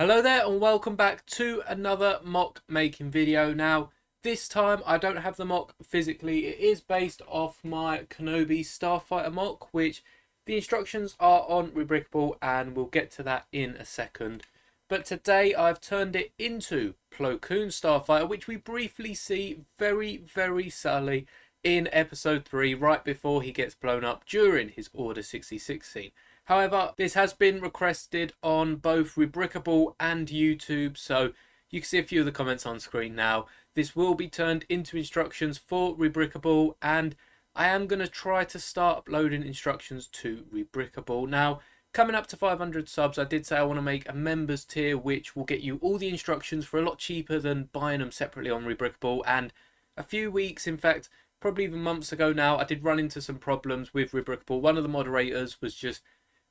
Hello there and welcome back to another mock making video. Now this time I don't have the mock physically. It is based off my Kenobi Starfighter mock, which the instructions are on Rebrickable and we'll get to that in a second. But today I've turned it into Plo Koon Starfighter, which we briefly see very subtly in episode 3 right before he gets blown up during his Order 66 scene. However, this has been requested on both Rebrickable and YouTube, so you can see a few of the comments on screen now. This will be turned into instructions for Rebrickable, and I am going to try to start uploading instructions to Rebrickable. Now, coming up to 500 subs, I did say I want to make a members tier, which will get you all the instructions for a lot cheaper than buying them separately on Rebrickable. And a few weeks, in fact, probably even months ago now, I did run into some problems with Rebrickable. One of the moderators was just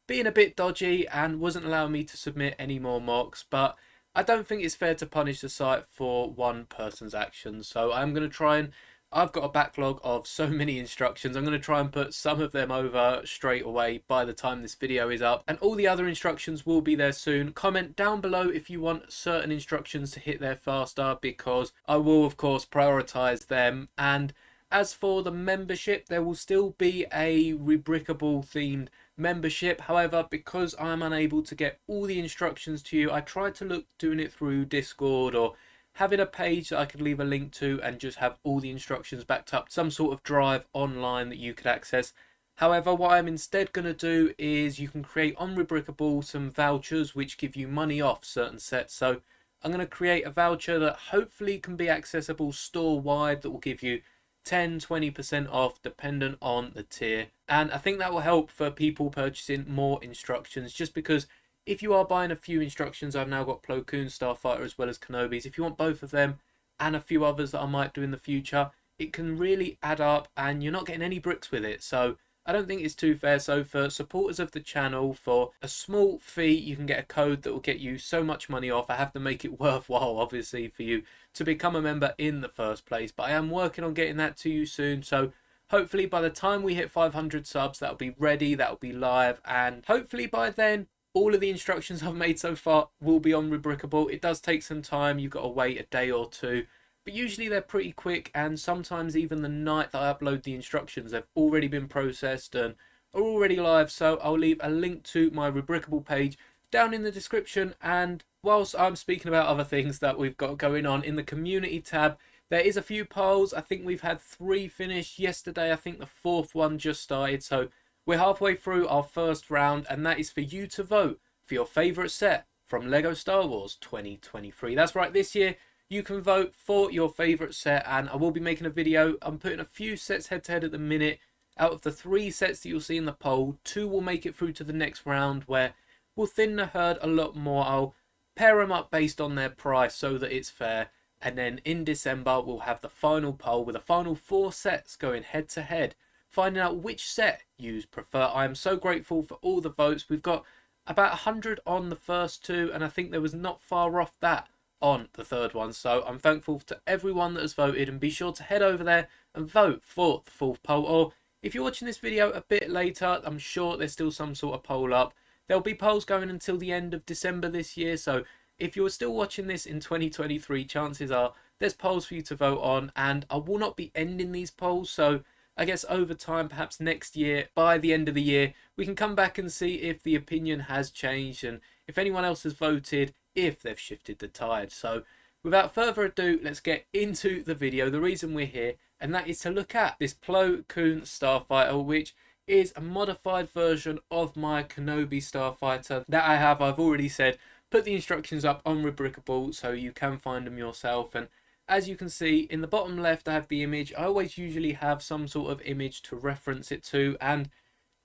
being a bit dodgy and wasn't allowing me to submit any more mocks, but I don't think it's fair to punish the site for one person's actions. So I'm going to try and, I've got a backlog of so many instructions, I'm going to try and put some of them over straight away by the time this video is up, and all the other instructions will be there soon. Comment down below if you want certain instructions to hit there faster, because I will of course prioritize them. And as for the membership, there will still be a Rebrickable themed membership. However, because I'm unable to get all the instructions to you, I tried to look doing it through Discord or having a page that I could leave a link to and just have all the instructions backed up, some sort of drive online that you could access. However, what I'm instead going to do is you can create on Rebrickable some vouchers which give you money off certain sets. So I'm going to create a voucher that hopefully can be accessible store wide, that will give you 10-20% off dependent on the tier, and I think that will help for people purchasing more instructions, just because if you are buying a few instructions, I've now got Plo Koon Starfighter as well as Kenobi's. If you want both of them and a few others that I might do in the future, it can really add up and you're not getting any bricks with it. So I don't think it's too fair. So for supporters of the channel, for a small fee, you can get a code that will get you so much money off. I have to make it worthwhile, obviously, for you to become a member in the first place. But I am working on getting that to you soon. So hopefully by the time we hit 500 subs, that'll be ready, that'll be live. And hopefully by then, all of the instructions I've made so far will be on Rebrickable. It does take some time. You've got to wait a day or two. But usually they're pretty quick, and sometimes even the night that I upload the instructions, they've already been processed and are already live. So I'll leave a link to my Rebrickable page down in the description. And whilst I'm speaking about other things that we've got going on, in the community tab, there is a few polls. I think we've had 3 finished yesterday. I think the 4th one just started. So we're halfway through our first round, and that is for you to vote for your favourite set from LEGO Star Wars 2023. That's right, this year you can vote for your favourite set, and I will be making a video. I'm putting a few sets head to head at the minute. Out of the 3 sets that you'll see in the poll, 2 will make it through to the next round, where we'll thin the herd a lot more. I'll pair them up based on their price so that it's fair. And then in December, we'll have the final poll with the final 4 sets going head to head, finding out which set you prefer. I am so grateful for all the votes. We've got about 100 on the first 2, and I think there was not far off that on the 3rd one. So I'm thankful to everyone that has voted, and be sure to head over there and vote for the 4th poll. Or if you're watching this video a bit later, I'm sure there's still some sort of poll up. There'll be polls going until the end of December this year, so if you're still watching this in 2023, chances are there's polls for you to vote on, and I will not be ending these polls. So I guess over time, perhaps next year, by the end of the year, we can come back and see if the opinion has changed and if anyone else has voted, if they've shifted the tide. So without further ado, let's get into the video, the reason we're here, and that is to look at this Plo Koon Starfighter, which is a modified version of my Kenobi Starfighter that I've already said, put the instructions up on Rebrickable so you can find them yourself. And as you can see in the bottom left, I have the image. I always usually have some sort of image to reference it to, and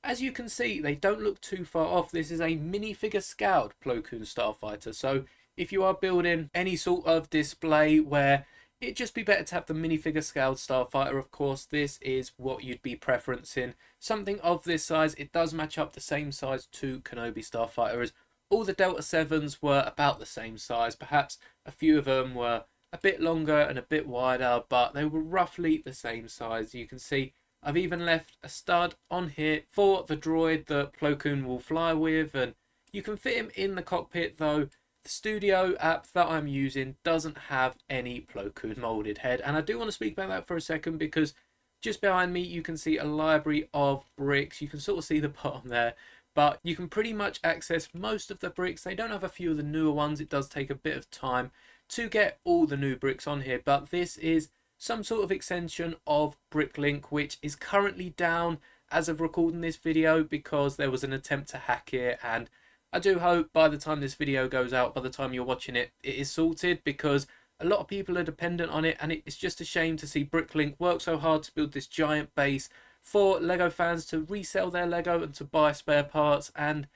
as you can see, they don't look too far off. This is a minifigure scaled Plo Koon Starfighter. So if you are building any sort of display where it'd just be better to have the minifigure scaled Starfighter, of course, this is what you'd be preferencing. Something of this size. It does match up the same size to Kenobi Starfighter, as all the Delta 7s were about the same size. Perhaps a few of them were a bit longer and a bit wider, but they were roughly the same size. You can see I've even left a stud on here for the droid that Plo Koon will fly with, and you can fit him in the cockpit, though the Studio app that I'm using doesn't have any Plo Koon molded head, and I do want to speak about that for a second because just behind me you can see a library of bricks. You can sort of see the bottom there, but you can pretty much access most of the bricks. They don't have a few of the newer ones. It does take a bit of time to get all the new bricks on here, but this is some sort of extension of Bricklink, which is currently down as of recording this video because there was an attempt to hack it, and I do hope by the time this video goes out, by the time you're watching it, it is sorted, because a lot of people are dependent on it, and it's just a shame to see Bricklink work so hard to build this giant base for Lego fans to resell their Lego and to buy spare parts, and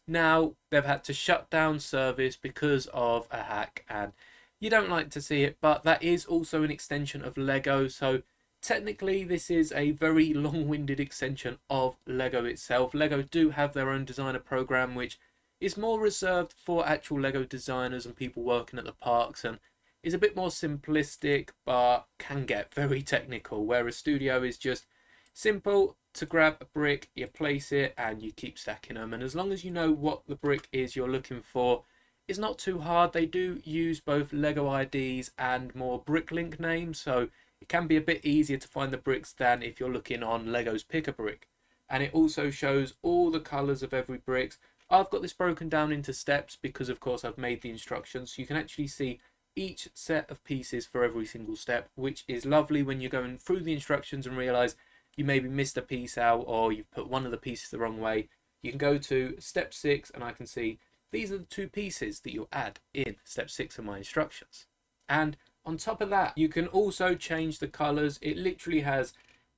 now they've had to shut down service because of a hack, and you don't like to see it, but that is also an extension of Lego, so technically this is a very long-winded extension of Lego itself. Lego do have their own designer program, which is more reserved for actual Lego designers and people working at the parks, and is a bit more simplistic but can get very technical, whereas Studio is just simple to grab a brick, you place it and you keep stacking them, and as long as you know what the brick is you're looking for, it's not too hard. They do use both Lego IDs and more Bricklink names, so it can be a bit easier to find the bricks than if you're looking on Lego's Pick a Brick. And it also shows all the colours of every brick. I've got this broken down into steps because of course I've made the instructions, so you can actually see each set of pieces for every single step, which is lovely when you're going through the instructions and realise you maybe missed a piece out or you've put one of the pieces the wrong way. You can go to step 6 and I can see these are the 2 pieces that you'll add in step 6 of my instructions. And on top of that, you can also change the colours. It literally has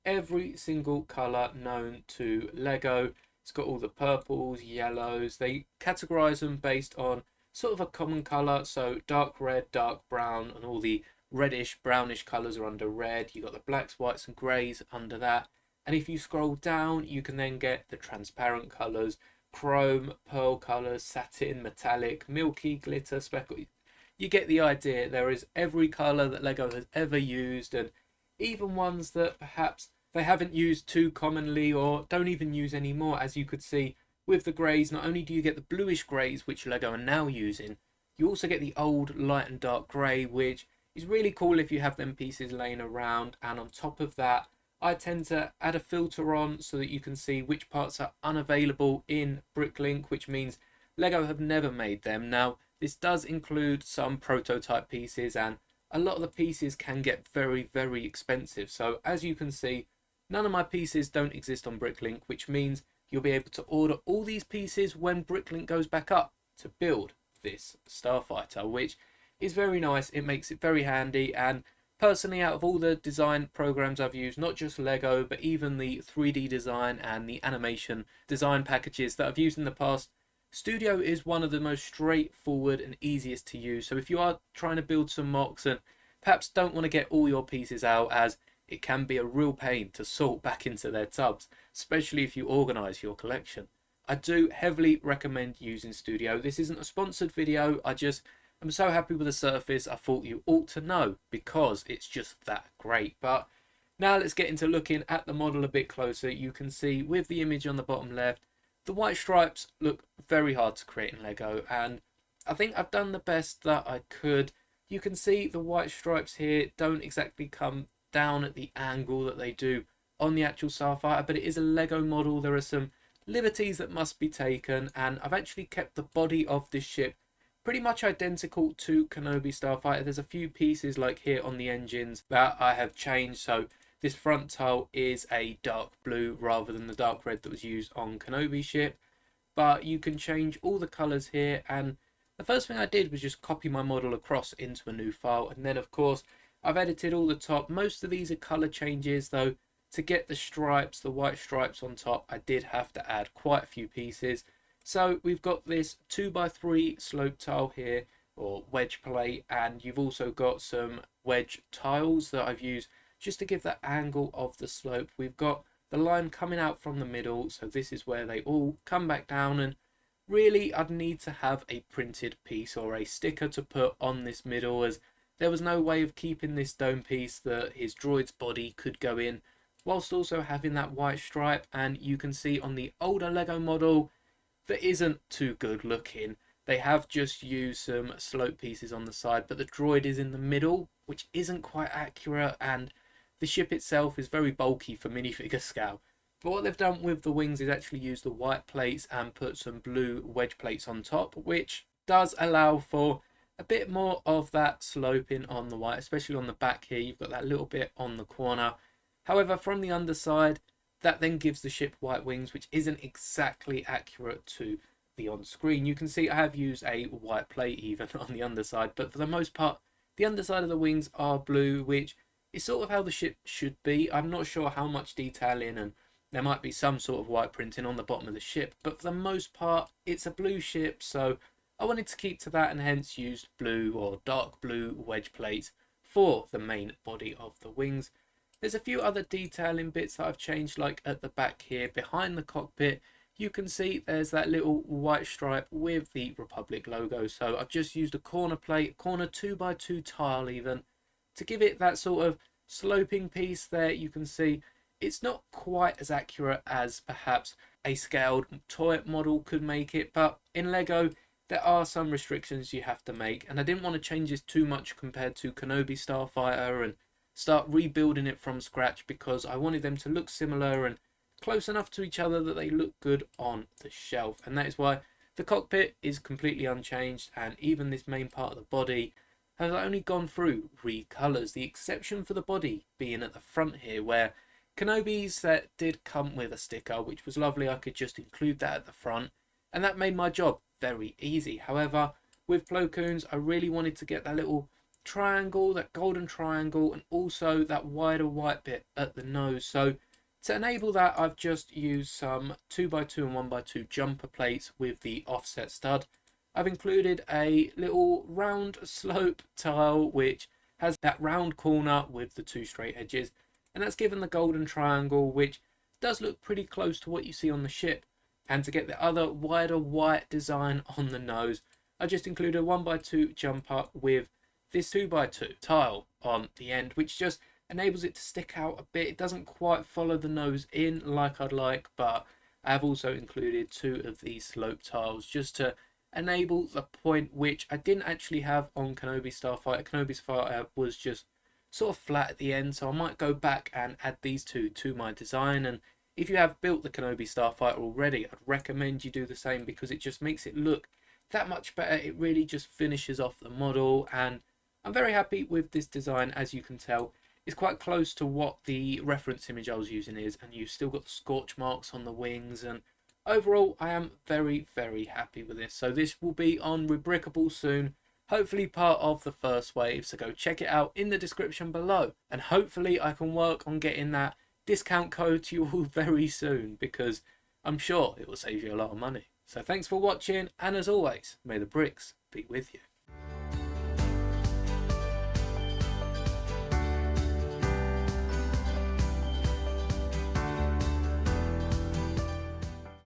every single colour known to Lego. It's got all the purples, yellows. They categorize them based on sort of a common colour. So dark red, dark brown, and all the reddish, brownish colours are under red. You've got the blacks, whites, and greys under that. And if you scroll down, you can then get the transparent colours, chrome, pearl colours, satin, metallic, milky, glitter, speckle. You get the idea. There is every colour that Lego has ever used, and even ones that perhaps they haven't used too commonly or don't even use anymore. As you could see with the greys, not only do you get the bluish greys, which Lego are now using, you also get the old light and dark grey, which is really cool if you have them pieces laying around. And on top of that, I tend to add a filter on so that you can see which parts are unavailable in Bricklink, which means Lego have never made them. Now, this does include some prototype pieces, and a lot of the pieces can get very, very expensive. So as you can see, none of my pieces don't exist on Bricklink, which means you'll be able to order all these pieces when Bricklink goes back up to build this Starfighter, which is very nice. It makes it very handy, and personally, out of all the design programs I've used, not just Lego, but even the 3D design and the animation design packages that I've used in the past, Studio is one of the most straightforward and easiest to use. So if you are trying to build some mocks and perhaps don't want to get all your pieces out, as it can be a real pain to sort back into their tubs, especially if you organize your collection, I do heavily recommend using Studio. This isn't a sponsored video. I'm so happy with the surface. I thought you ought to know because it's just that great. But now let's get into looking at the model a bit closer. You can see with the image on the bottom left, the white stripes look very hard to create in Lego, and I think I've done the best that I could. You can see the white stripes here don't exactly come down at the angle that they do on the actual Starfighter, but it is a Lego model. There are some liberties that must be taken, and I've actually kept the body of this ship pretty much identical to Kenobi Starfighter. There's a few pieces like here on the engines that I have changed. So this front tile is a dark blue rather than the dark red that was used on Kenobi ship, but you can change all the colors here. And the first thing I did was just copy my model across into a new file, and then of course I've edited all the top. Most of these are color changes though. To get the stripes, the white stripes on top, I did have to add quite a few pieces. So we've got this 2x3 slope tile here, or wedge plate, and you've also got some wedge tiles that I've used just to give that angle of the slope. We've got the line coming out from the middle, so this is where they all come back down, and really I'd need to have a printed piece or a sticker to put on this middle, as there was no way of keeping this dome piece that his droid's body could go in whilst also having that white stripe. And you can see on the older Lego model that isn't too good looking. they have just used some slope pieces on the side, but the droid is in the middle, which isn't quite accurate, and the ship itself is very bulky for minifigure scale. But what they've done with the wings is actually use the white plates and put some blue wedge plates on top, which does allow for a bit more of that sloping on the white, especially on the back here. You've got that little bit on the corner. However, from the underside, that then gives the ship white wings, which isn't exactly accurate to the on screen. You can see I have used a white plate even on the underside, but for the most part, the underside of the wings are blue, which is sort of how the ship should be. I'm not sure how much detailing, and there might be some sort of white printing on the bottom of the ship, but for the most part, it's a blue ship, so I wanted to keep to that and hence used blue or dark blue wedge plates for the main body of the wings. There's a few other detailing bits that I've changed, like at the back here behind the cockpit. You can see there's that little white stripe with the Republic logo. So I've just used a corner plate, corner 2x2 tile even, to give it that sort of sloping piece there. You can see it's not quite as accurate as perhaps a scaled toy model could make it, but in Lego there are some restrictions you have to make, and I didn't want to change this too much compared to Kenobi Starfighter and start rebuilding it from scratch, because I wanted them to look similar and close enough to each other that they look good on the shelf. And that is why the cockpit is completely unchanged, and even this main part of the body has only gone through recolors, the exception for the body being at the front here, where Kenobi's set did come with a sticker, which was lovely. I could just include that at the front, and that made my job very easy. However, with Plo Koons, I really wanted to get that little triangle, that golden triangle, and also that wider white bit at the nose. So to enable that, I've just used some 2x2 and 1x2 jumper plates with the offset stud. I've included a little round slope tile which has that round corner with the two straight edges, and that's given the golden triangle, which does look pretty close to what you see on the ship. And to get the other wider white design on the nose, I just included a 1x2 jumper with this 2x2 tile on the end, which just enables it to stick out a bit. It doesn't quite follow the nose in like I'd like, but I have also included two of these slope tiles just to enable the point which I didn't actually have on Kenobi Starfighter. Kenobi Starfighter was just sort of flat at the end, so I might go back and add these two to my design. And if you have built the Kenobi Starfighter already, I'd recommend you do the same, because it just makes it look that much better. It really just finishes off the model, and I'm very happy with this design. As you can tell, it's quite close to what the reference image I was using is, and you've still got the scorch marks on the wings, and overall I am very, very happy with this. So this will be on Rebrickable soon, hopefully part of the first wave, so go check it out in the description below, and hopefully I can work on getting that discount code to you all very soon, because I'm sure it will save you a lot of money. So thanks for watching, and as always, may the bricks be with you.